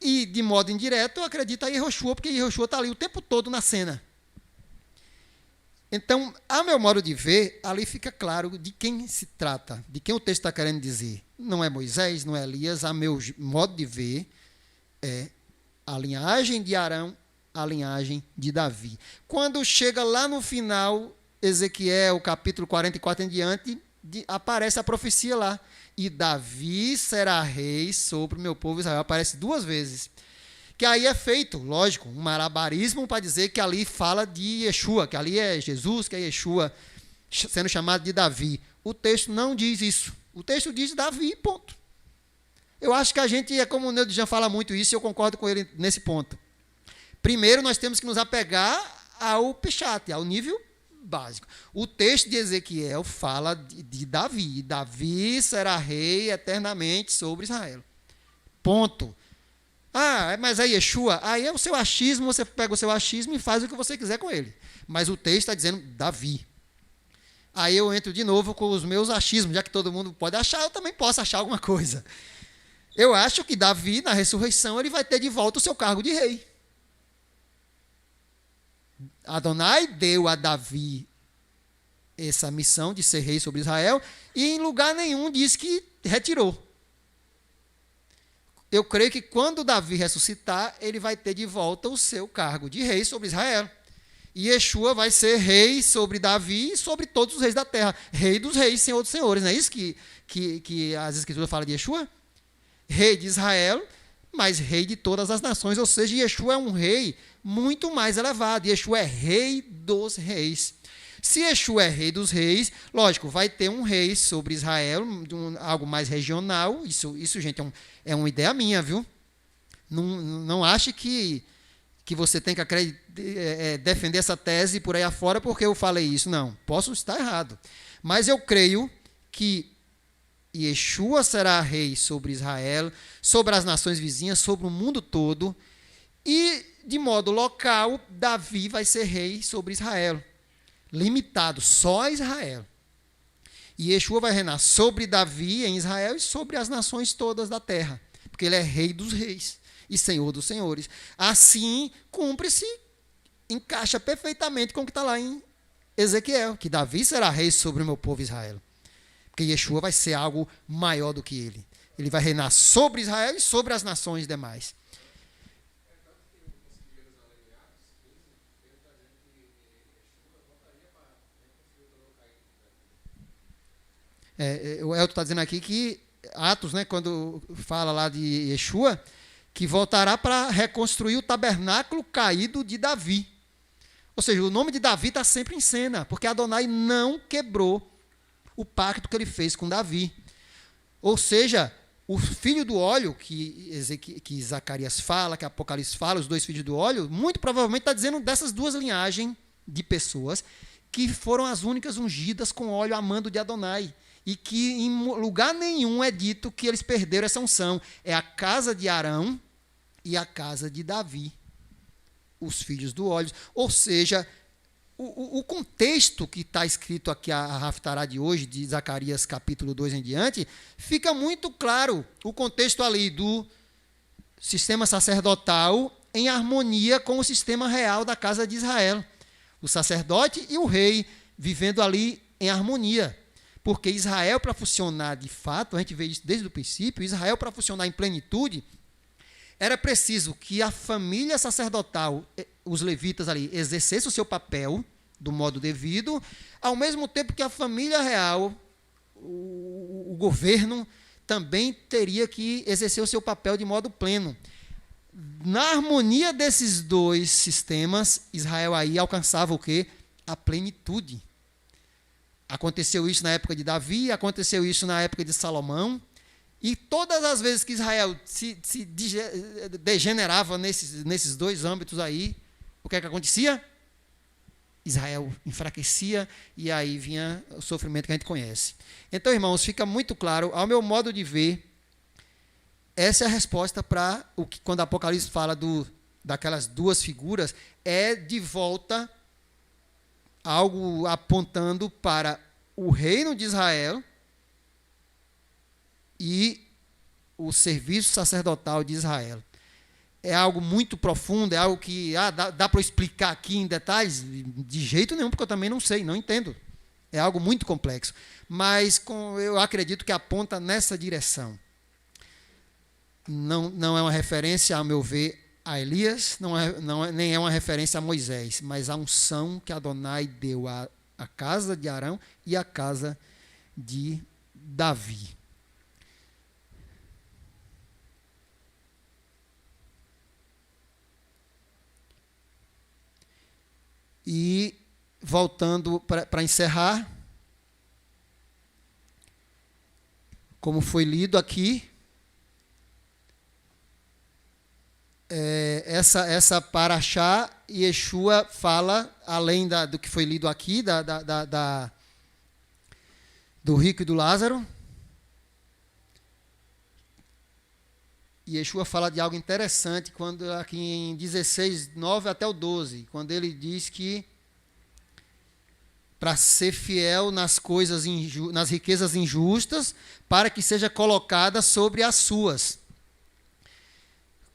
e, de modo indireto, acredita a Yehoshua, porque Yehoshua está ali o tempo todo na cena. Então, a meu modo de ver, ali fica claro de quem se trata, de quem o texto está querendo dizer. Não é Moisés, não é Elias, a meu modo de ver, é a linhagem de Arão, a linhagem de Davi. Quando chega lá no final, Ezequiel, capítulo 44 em diante, aparece a profecia lá. E Davi será rei sobre o meu povo Israel. Aparece duas vezes. Que aí é feito, lógico, um malabarismo para dizer que ali fala de Yeshua, que ali é Jesus, que é Yeshua sendo chamado de Davi. O texto não diz isso. O texto diz Davi, ponto. Eu acho que a gente, como o Neudjan fala muito isso, e eu concordo com ele nesse ponto. Primeiro, nós temos que nos apegar ao Peshat, ao nível básico. O texto de Ezequiel fala de Davi. Davi será rei eternamente sobre Israel. Ponto. Ah, mas aí Yeshua, aí é o seu achismo, você pega o seu achismo e faz o que você quiser com ele. Mas o texto está dizendo Davi. Aí eu entro de novo com os meus achismos, já que todo mundo pode achar, eu também posso achar alguma coisa. Eu acho que Davi, na ressurreição, ele vai ter de volta o seu cargo de rei. Adonai deu a Davi essa missão de ser rei sobre Israel e em lugar nenhum diz que retirou. Eu creio que quando Davi ressuscitar, ele vai ter de volta o seu cargo de rei sobre Israel. E Yeshua vai ser rei sobre Davi e sobre todos os reis da terra. Rei dos reis, senhor dos senhores. Não é isso que as escrituras falam de Yeshua? Rei de Israel, mas rei de todas as nações. Ou seja, Yeshua é um rei muito mais elevado. Yeshua é rei dos reis. Se Yeshua é rei dos reis, lógico, vai ter um rei sobre Israel, algo mais regional. Isso gente, é uma ideia minha, viu? Não ache que você tem que defender essa tese por aí afora porque eu falei isso. Não, posso estar errado. Mas eu creio que Yeshua será rei sobre Israel, sobre as nações vizinhas, sobre o mundo todo. E, de modo local, Davi vai ser rei sobre Israel. Limitado só a Israel. E Yeshua vai reinar sobre Davi em Israel e sobre as nações todas da terra. Porque ele é rei dos reis e senhor dos senhores. Assim, cumpre-se, encaixa perfeitamente com o que está lá em Ezequiel, que Davi será rei sobre o meu povo Israel. Porque Yeshua vai ser algo maior do que ele. Ele vai reinar sobre Israel e sobre as nações demais. O Elton está dizendo aqui que Atos, né, quando fala lá de Yeshua, que voltará para reconstruir o tabernáculo caído de Davi. Ou seja, o nome de Davi está sempre em cena, porque Adonai não quebrou o pacto que ele fez com Davi. Ou seja, o filho do óleo, que Zacarias fala, que Apocalipse fala, os dois filhos do óleo, muito provavelmente está dizendo dessas duas linhagens de pessoas que foram as únicas ungidas com óleo a mando de Adonai. E que em lugar nenhum é dito que eles perderam essa unção. É a casa de Arão e a casa de Davi, os filhos do óleo. Ou seja, o contexto que está escrito aqui, a Haftará de hoje, de Zacarias capítulo 2 em diante, fica muito claro o contexto ali do sistema sacerdotal em harmonia com o sistema real da casa de Israel. O sacerdote e o rei vivendo ali em harmonia. Porque Israel, para funcionar de fato, a gente vê isso desde o princípio, Israel, para funcionar em plenitude, era preciso que a família sacerdotal, os levitas ali, exercesse o seu papel do modo devido, ao mesmo tempo que a família real, o governo, também teria que exercer o seu papel de modo pleno. Na harmonia desses dois sistemas, Israel aí alcançava o quê? A plenitude. Aconteceu isso na época de Davi, aconteceu isso na época de Salomão, e todas as vezes que Israel se degenerava nesses dois âmbitos aí, o que é que acontecia? Israel enfraquecia e aí vinha o sofrimento que a gente conhece. Então, irmãos, fica muito claro, ao meu modo de ver, essa é a resposta para o que, quando o Apocalipse fala daquelas duas figuras, é de volta algo apontando para o reino de Israel e o serviço sacerdotal de Israel. É algo muito profundo, é algo que dá para eu explicar aqui em detalhes? De jeito nenhum, porque eu também não sei, não entendo. É algo muito complexo. Mas eu acredito que aponta nessa direção. Não é uma referência, ao meu ver, a Elias, nem é uma referência a Moisés, mas a unção que Adonai deu à casa de Arão e à casa de Davi. E, voltando para encerrar, como foi lido aqui, essa paraxá, Yeshua fala, além do que foi lido aqui, do rico e do Lázaro, Yeshua fala de algo interessante, quando aqui em 16, 9 até o 12, quando ele diz que para ser fiel nas nas riquezas injustas, para que seja colocada sobre as suas.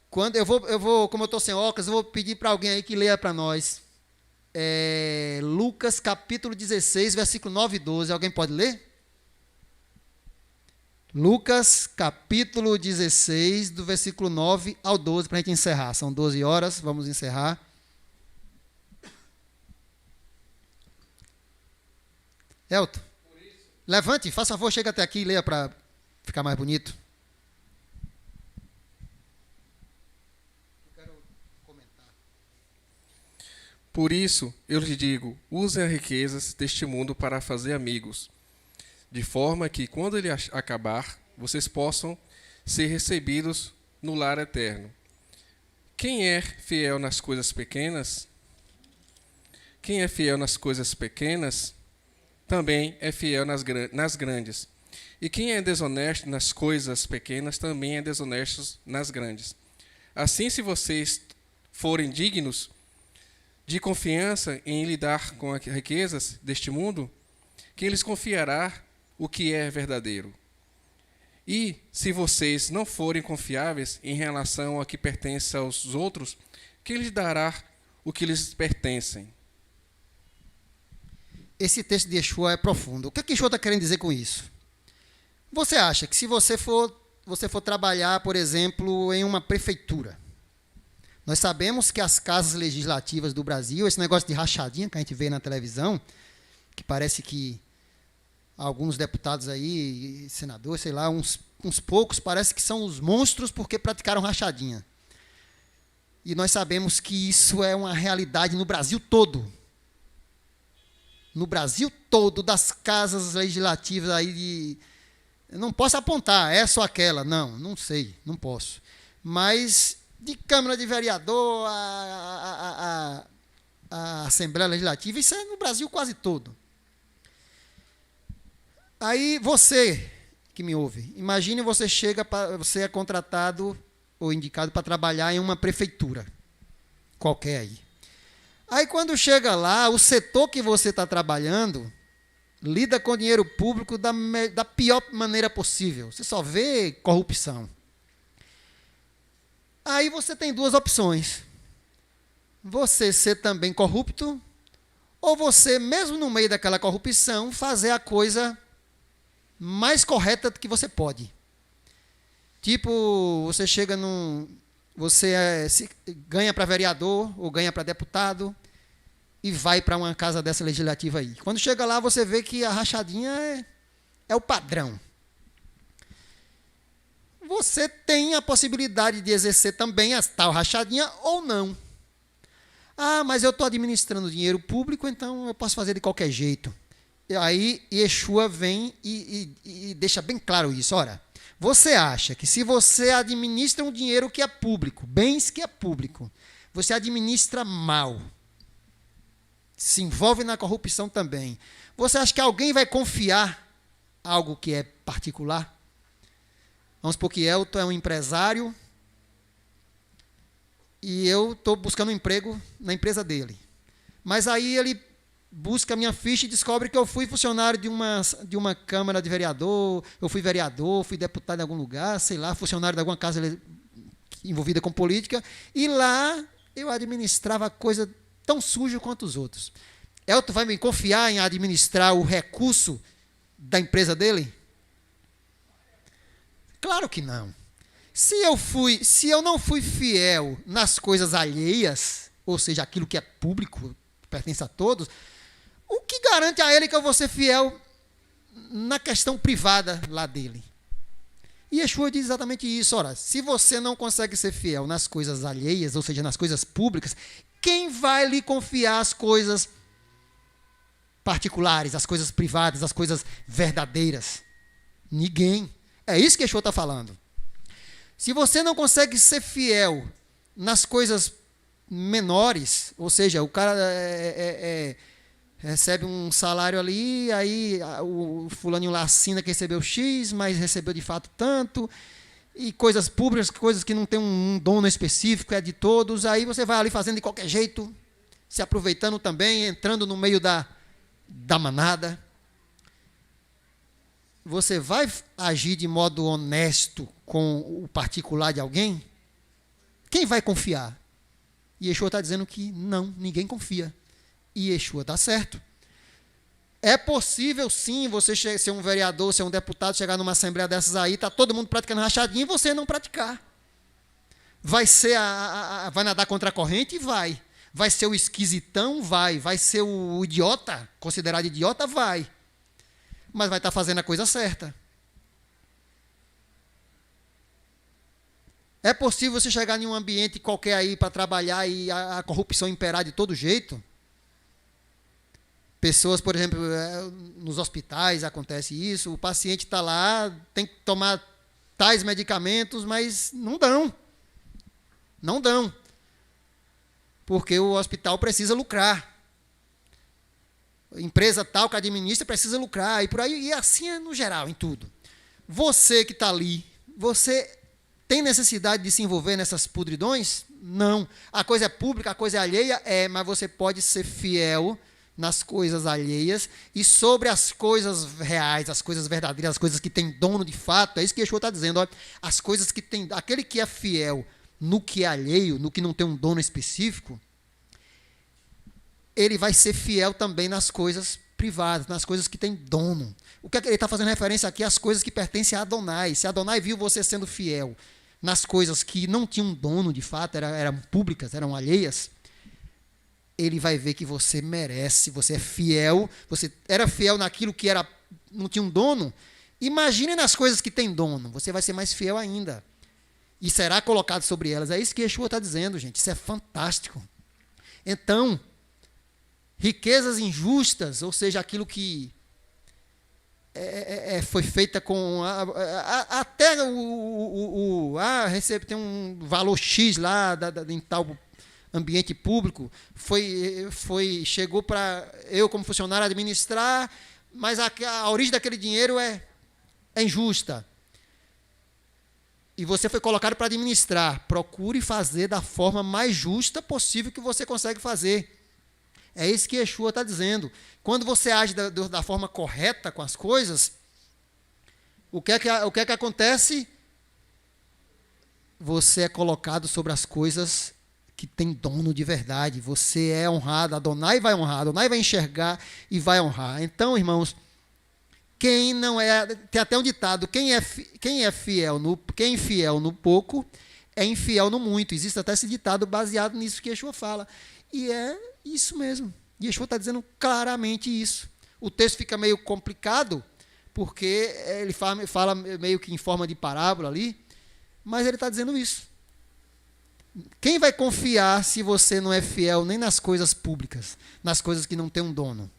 Quando eu vou, como eu estou sem óculos, eu vou pedir para alguém aí que leia para nós. Lucas capítulo 16, versículo 9 e 12. Alguém pode ler? Lucas capítulo 16, do versículo 9 ao 12, para a gente encerrar. São 12 horas, vamos encerrar. Elton, levante, faça favor, chega até aqui e leia para ficar mais bonito. Por isso, eu lhes digo, usem as riquezas deste mundo para fazer amigos, de forma que, quando ele acabar, vocês possam ser recebidos no lar eterno. Quem é fiel nas coisas pequenas? Quem é fiel nas coisas pequenas, também é fiel nas grandes. E quem é desonesto nas coisas pequenas, também é desonesto nas grandes. Assim, se vocês forem dignos de confiança em lidar com as riquezas deste mundo, quem lhes confiará o que é verdadeiro? E, se vocês não forem confiáveis em relação ao que pertence aos outros, quem lhes dará o que lhes pertencem? Esse texto de Yeshua é profundo. O que Yeshua está querendo dizer com isso? Você acha que se você for trabalhar, por exemplo, em uma prefeitura, nós sabemos que as casas legislativas do Brasil, esse negócio de rachadinha que a gente vê na televisão, que parece que alguns deputados aí, senadores, sei lá, uns poucos, parece que são os monstros porque praticaram rachadinha. E nós sabemos que isso é uma realidade no Brasil todo. No Brasil todo, das casas legislativas aí eu não posso apontar, essa ou aquela. Não sei, não posso. Mas de Câmara de Vereador a Assembleia Legislativa, isso é no Brasil quase todo. Aí você que me ouve, imagine você você é contratado ou indicado para trabalhar em uma prefeitura, qualquer aí. Aí quando chega lá, o setor que você está trabalhando lida com dinheiro público da pior maneira possível. Você só vê corrupção. Aí você tem duas opções. Você ser também corrupto, ou você, mesmo no meio daquela corrupção, fazer a coisa mais correta que você pode. Tipo, você chega ganha para vereador ou ganha para deputado e vai para uma casa dessa legislativa aí. Quando chega lá, você vê que a rachadinha é o padrão. Você tem a possibilidade de exercer também a tal rachadinha ou não. Ah, mas eu estou administrando dinheiro público, então eu posso fazer de qualquer jeito. E aí Yeshua vem e deixa bem claro isso. Ora, você acha que se você administra um dinheiro que é público, bens que é público, você administra mal, se envolve na corrupção também, você acha que alguém vai confiar algo que é particular? Vamos supor que Elton é um empresário e eu estou buscando um emprego na empresa dele. Mas aí ele busca a minha ficha e descobre que eu fui funcionário de uma Câmara de Vereador, eu fui vereador, fui deputado em algum lugar, sei lá, funcionário de alguma casa envolvida com política, e lá eu administrava coisa tão suja quanto os outros. Elton vai me confiar em administrar o recurso da empresa dele? Claro que não. Se eu não fui fiel nas coisas alheias, ou seja, aquilo que é público, pertence a todos, o que garante a ele que eu vou ser fiel na questão privada lá dele? E Yeshua diz exatamente isso. Ora, se você não consegue ser fiel nas coisas alheias, ou seja, nas coisas públicas, quem vai lhe confiar as coisas particulares, as coisas privadas, as coisas verdadeiras? Ninguém. É isso que Yeshua está falando. Se você não consegue ser fiel nas coisas menores, ou seja, o cara recebe um salário ali, aí o fulaninho lá assina que recebeu X, mas recebeu de fato tanto, e coisas públicas, coisas que não tem um dono específico, é de todos, aí você vai ali fazendo de qualquer jeito, se aproveitando também, entrando no meio da manada. Você vai agir de modo honesto com o particular de alguém? Quem vai confiar? E Yeshua está dizendo que não, ninguém confia. E Yeshua está certo. É possível, sim, você ser um vereador, ser um deputado, chegar numa assembleia dessas aí, está todo mundo praticando rachadinha e você não praticar. Vai nadar contra a corrente? Vai. Vai ser o esquisitão? Vai. Vai ser o idiota, considerado idiota? Vai. Mas vai estar fazendo a coisa certa. É possível você chegar em um ambiente qualquer aí para trabalhar e a corrupção imperar de todo jeito? Pessoas, por exemplo, nos hospitais acontece isso, o paciente está lá, tem que tomar tais medicamentos, mas não dão. Não dão. Porque o hospital precisa lucrar. Empresa tal que administra precisa lucrar, e por aí, e assim é no geral, em tudo. Você que está ali, você tem necessidade de se envolver nessas podridões? Não. A coisa é pública, a coisa é alheia? É, mas você pode ser fiel nas coisas alheias e sobre as coisas reais, as coisas verdadeiras, as coisas que têm dono de fato. É isso que Yeshua está dizendo. Ó, as coisas que tem, aquele que é fiel no que é alheio, no que não tem um dono específico, ele vai ser fiel também nas coisas privadas, nas coisas que têm dono. O que é que ele está fazendo referência aqui? Às coisas que pertencem a Adonai. Se Adonai viu você sendo fiel nas coisas que não tinham dono de fato, eram públicas, eram alheias, ele vai ver que você merece, você é fiel, você era fiel naquilo que não tinha um dono. Imagine nas coisas que têm dono, você vai ser mais fiel ainda. E será colocado sobre elas. É isso que Yeshua está dizendo, gente. Isso é fantástico. Então, riquezas injustas, ou seja, aquilo que foi feita com até tem um valor X lá em tal ambiente público, chegou para eu, como funcionário, administrar, mas a origem daquele dinheiro é injusta. E você foi colocado para administrar. Procure fazer da forma mais justa possível que você consegue fazer. É isso que Yeshua está dizendo. Quando você age da forma correta com as coisas, o que é que acontece? Você é colocado sobre as coisas que tem dono de verdade. Você é honrado. Adonai vai honrar. Adonai vai enxergar e vai honrar. Então, irmãos, quem não é... Tem até um ditado. Quem é fiel no pouco, é infiel no muito. Existe até esse ditado baseado nisso que Yeshua fala. E é isso mesmo. Yeshua está dizendo claramente isso. O texto fica meio complicado, porque ele fala meio que em forma de parábola ali, mas ele está dizendo isso. Quem vai confiar se você não é fiel nem nas coisas públicas, nas coisas que não tem um dono?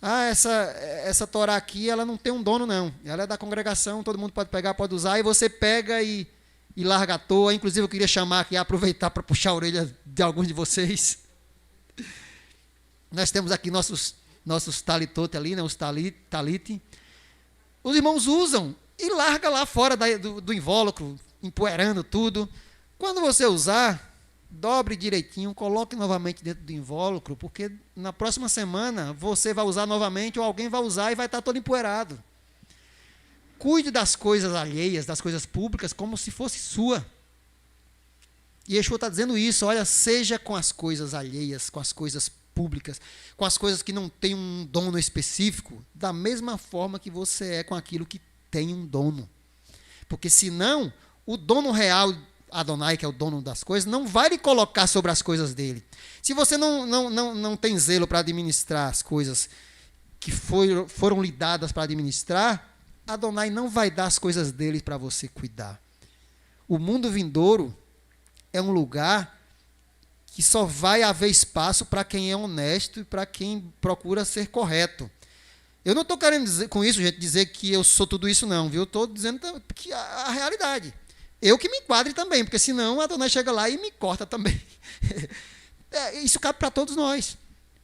Essa Torá aqui, ela não tem um dono, não. Ela é da congregação, todo mundo pode pegar, pode usar, e você pega e larga à toa. Inclusive, eu queria chamar aqui, aproveitar para puxar a orelha de alguns de vocês. Nós temos aqui nossos talitote ali, né, os talite. Os irmãos usam e larga lá fora do invólucro, empoeirando tudo. Quando você usar, dobre direitinho, coloque novamente dentro do invólucro, porque na próxima semana você vai usar novamente ou alguém vai usar e vai estar todo empoeirado. Cuide das coisas alheias, das coisas públicas, como se fosse sua. E Yeshua está dizendo isso, olha, seja com as coisas alheias, com as coisas públicas, com as coisas que não têm um dono específico, da mesma forma que você é com aquilo que tem um dono. Porque senão, o dono real, Adonai, que é o dono das coisas, não vai lhe colocar sobre as coisas dele. Se você não tem zelo para administrar as coisas que foram lhe dadas para administrar, Adonai não vai dar as coisas dele para você cuidar. O mundo vindouro é um lugar que só vai haver espaço para quem é honesto e para quem procura ser correto. Eu não estou querendo dizer, com isso, gente, dizer que eu sou tudo isso, não, viu? Eu estou dizendo que a realidade. Eu que me enquadre também, porque senão a Adonai chega lá e me corta também. Isso cabe para todos nós.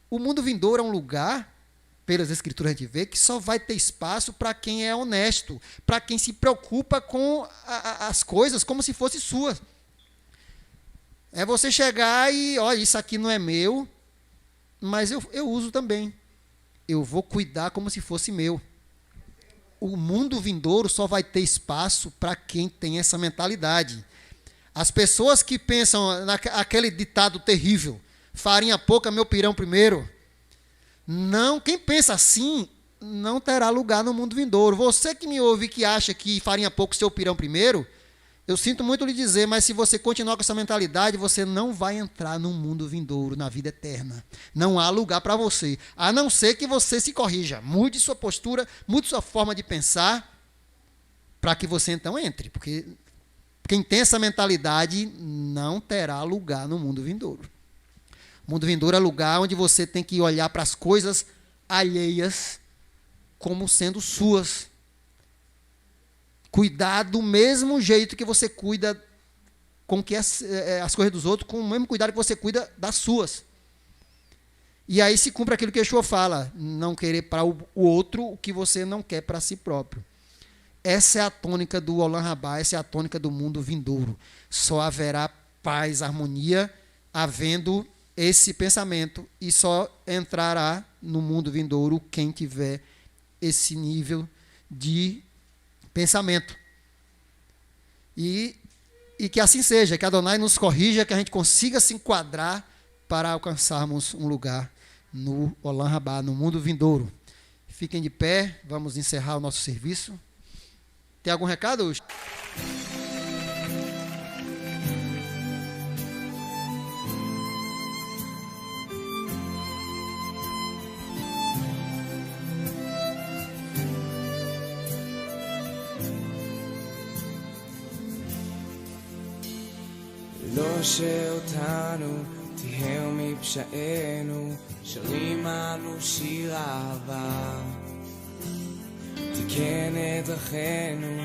O mundo vindouro é um lugar, pelas Escrituras a gente vê, que só vai ter espaço para quem é honesto, para quem se preocupa com as coisas como se fossem suas. É você chegar e, olha, isso aqui não é meu, mas eu uso também. Eu vou cuidar como se fosse meu. O mundo vindouro só vai ter espaço para quem tem essa mentalidade. As pessoas que pensam naquele ditado terrível, farinha pouca, meu pirão primeiro. Não, quem pensa assim não terá lugar no mundo vindouro. Você que me ouve que acha que farinha pouco, seu pirão primeiro, eu sinto muito lhe dizer, mas se você continuar com essa mentalidade, você não vai entrar no mundo vindouro, na vida eterna. Não há lugar para você, a não ser que você se corrija. Mude sua postura, mude sua forma de pensar, para que você então entre. Porque quem tem essa mentalidade não terá lugar no mundo vindouro. O mundo vindouro é lugar onde você tem que olhar para as coisas alheias como sendo suas. Cuidar do mesmo jeito que você cuida com que as coisas dos outros, com o mesmo cuidado que você cuida das suas. E aí se cumpre aquilo que Yeshua fala, não querer para o outro o que você não quer para si próprio. Essa é a tônica do Olam Rabá, essa é a tônica do mundo vindouro. Só haverá paz, harmonia, havendo esse pensamento, e só entrará no mundo vindouro quem tiver esse nível de pensamento. E que assim seja, que Adonai nos corrija, que a gente consiga se enquadrar para alcançarmos um lugar no Olam Rabá, no mundo vindouro. Fiquem de pé, vamos encerrar o nosso serviço. Tem algum recado? לא שאותנו תהיה מפשענו, שרים אנו שיר אהבה. תיקן את דרכינו